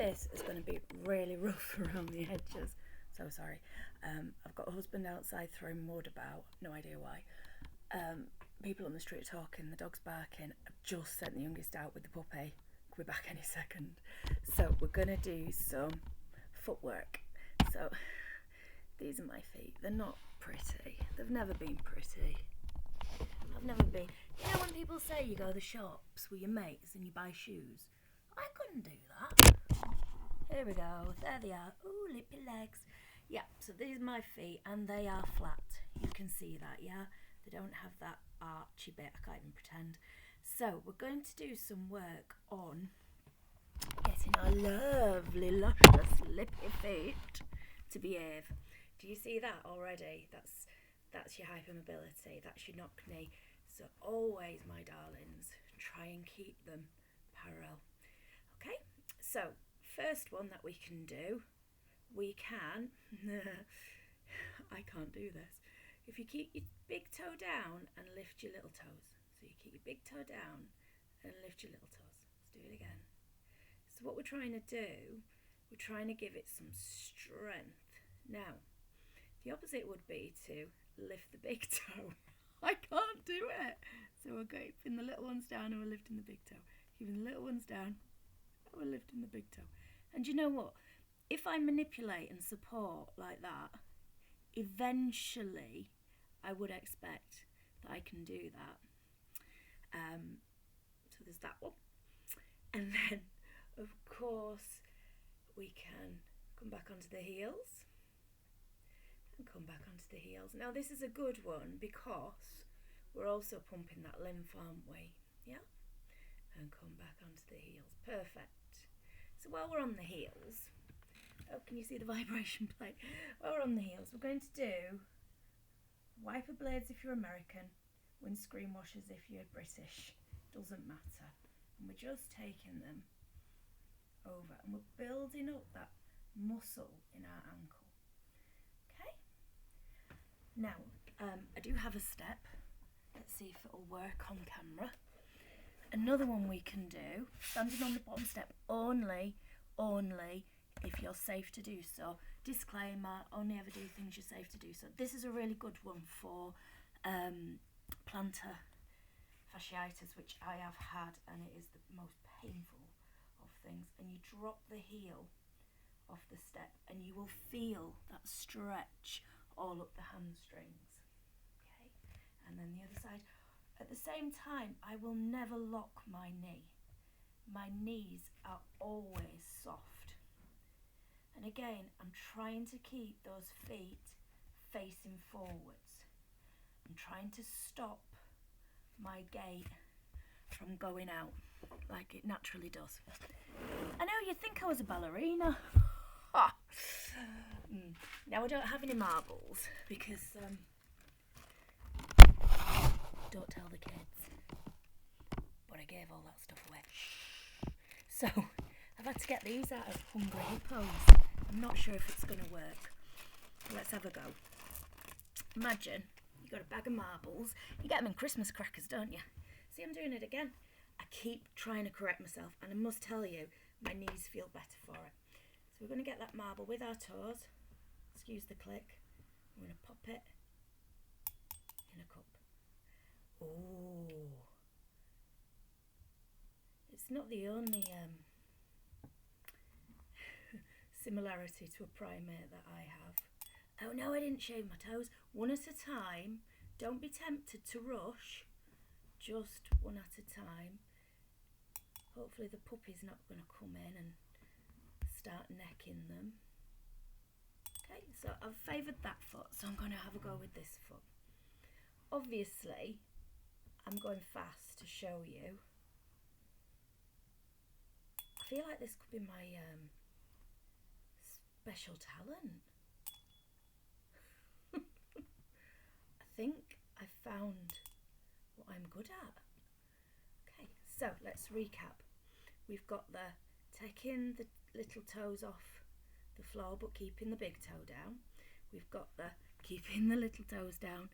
this is going to be really rough around the edges. So sorry. I've got a husband outside throwing mud about, no idea why. People on the street talking, the dog's barking. I've just sent the youngest out with the puppy. We're back any second. So we're going to do some footwork. So these are my feet. They're not pretty. They've never been pretty. I've never been. You know when people say you go to the shops with your mates and you buy shoes? I couldn't do that. Here we go. There they are. Ooh, lippy legs. Yeah, so these are my feet and they are flat. You can see that, yeah? They don't have that archy bit. I can't even pretend. So we're going to do some work on getting our lovely, luscious, lippy feet to behave. Do you see that already? That's your hypermobility. That's your knock knee. So always, my darlings, try and keep them parallel. Okay, so first one that we can do, we can, I can't do this. If you keep your big toe down and lift your little toes. So you keep your big toe down and lift your little toes. Let's do it again. So what we're trying to do, we're trying to give it some strength. Now, the opposite would be to lift the big toe. I can't do it. So we're keeping the little ones down and we're lifting the big toe. Keeping the little ones down and we're lifting the big toe. And you know what? If I manipulate and support like that, eventually I would expect that I can do that. So there's that one. And then, of course, we can come back onto the heels. And come back onto the heels. Now this is a good one because we're also pumping that lymph, aren't we? Yeah? And come back onto the heels. Perfect. So while we're on the heels, oh, can you see the vibration plate? While we're on the heels, we're going to do wiper blades if you're American, windscreen washers if you're British. Doesn't matter. And we're just taking them over and we're building up that muscle in our ankle. Okay? Now, I do have a step. Let's see if it'll work on camera. Another one we can do, standing on the bottom step only if you're safe to do so. Disclaimer, only ever do things you're safe to do so. This is a really good one for plantar fasciitis, which I have had, and it is the most painful of things. And you drop the heel off the step and you will feel that stretch all up the hamstrings. Okay, and then the other side. At the same time, I will never lock my knee. My knees are always soft. And again, I'm trying to keep those feet facing forwards. I'm trying to stop my gait from going out like it naturally does. I know you'd think I was a ballerina. Now I don't have any marbles because don't tell the kids, but I gave all that stuff away. So I've had to get these out of Hungry Hippos. I'm not sure if it's going to work. Let's have a go. Imagine you got a bag of marbles. You get them in Christmas crackers, don't you? See, I'm doing it again. I keep trying to correct myself, and I must tell you, my knees feel better for it. So we're going to get that marble with our toes. Excuse the click. I'm going to pop it in a cup. Oh, it's not the only similarity to a primate that I have. Oh no, I didn't shave my toes. One at a time. Don't be tempted to rush. Just one at a time. Hopefully the puppy's not going to come in and start necking them. Okay, so I've favoured that foot, so I'm going to have a go with this foot. Obviously, I'm going fast to show you. I feel like this could be my special talent. I think I found what I'm good at. Okay, so let's recap. We've got the taking the little toes off the floor but keeping the big toe down. We've got the keeping the little toes down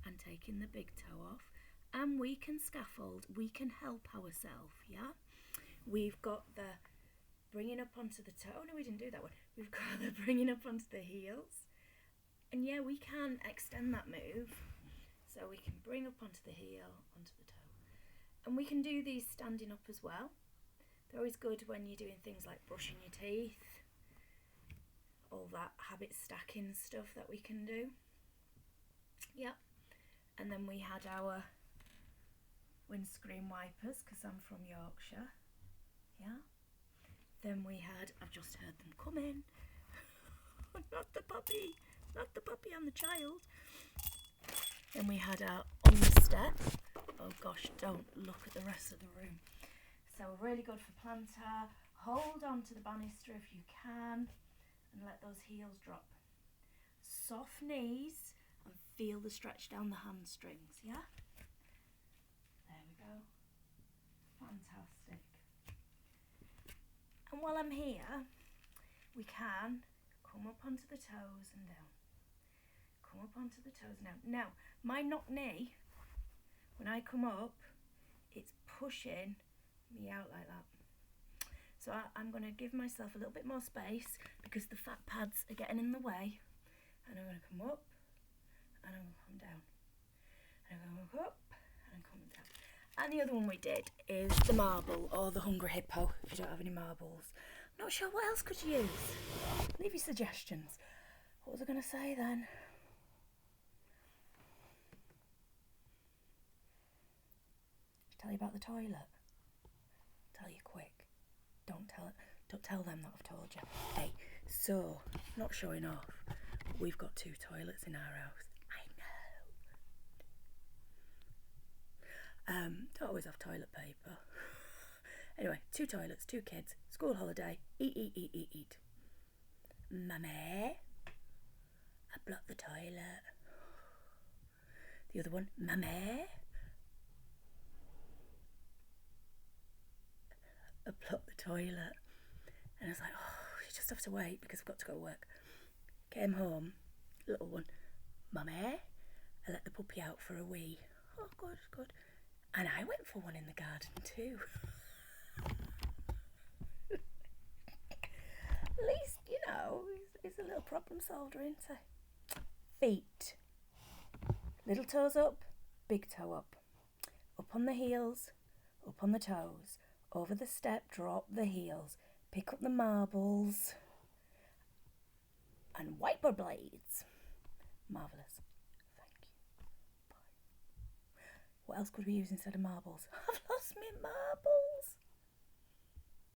and taking the big toe off. And we can scaffold, we can help ourselves, yeah? We've got the bringing up onto the toe. Oh no, we didn't do that one. We've got the bringing up onto the heels. And yeah, we can extend that move. So we can bring up onto the heel, onto the toe. And we can do these standing up as well. They're always good when you're doing things like brushing your teeth. All that habit stacking stuff that we can do. Yep. And then we had our windscreen wipers, because I'm from Yorkshire. Yeah. Then we had, I've just heard them coming. Not the puppy, not the puppy, I'm the child. Then we had our on the step. Oh gosh, don't look at the rest of the room. So really good for plantar. Hold on to the banister if you can and let those heels drop. Soft knees and feel the stretch down the hamstrings, yeah? There we go. Fantastic. And while I'm here, we can come up onto the toes and down. Come up onto the toes and down. Now, my knock knee, when I come up, it's pushing me out like that. So I'm going to give myself a little bit more space because the fat pads are getting in the way. And I'm going to come up and I'm going to come down. And I'm going to go up and come down. And the other one we did is the marble or the hungry hippo if you don't have any marbles. Not sure what else could you use. Leave your suggestions. What was I going to say then? Tell you about the toilet. Tell you quick. Don't tell them that I've told you. Hey, so not showing off. We've got 2 toilets in our house. I know. Don't always have toilet paper. Anyway, 2 toilets, 2 kids, school holiday. Eat. Mummy, I blocked the toilet. The other one, Mummy, I blocked the toilet. And I was like, oh, you just have to wait because I've got to go to work. Came home, little one, Mummy, I let the puppy out for a wee. Oh, good. And I went for one in the garden too. At least, you know, he's a little problem solver, isn't he? Feet. Little toes up, big toe up. Up on the heels, up on the toes. Over the step, drop the heels. Pick up the marbles. And wiper blades. Marvellous. Thank you. Bye. What else could we use instead of marbles? I've lost my marbles.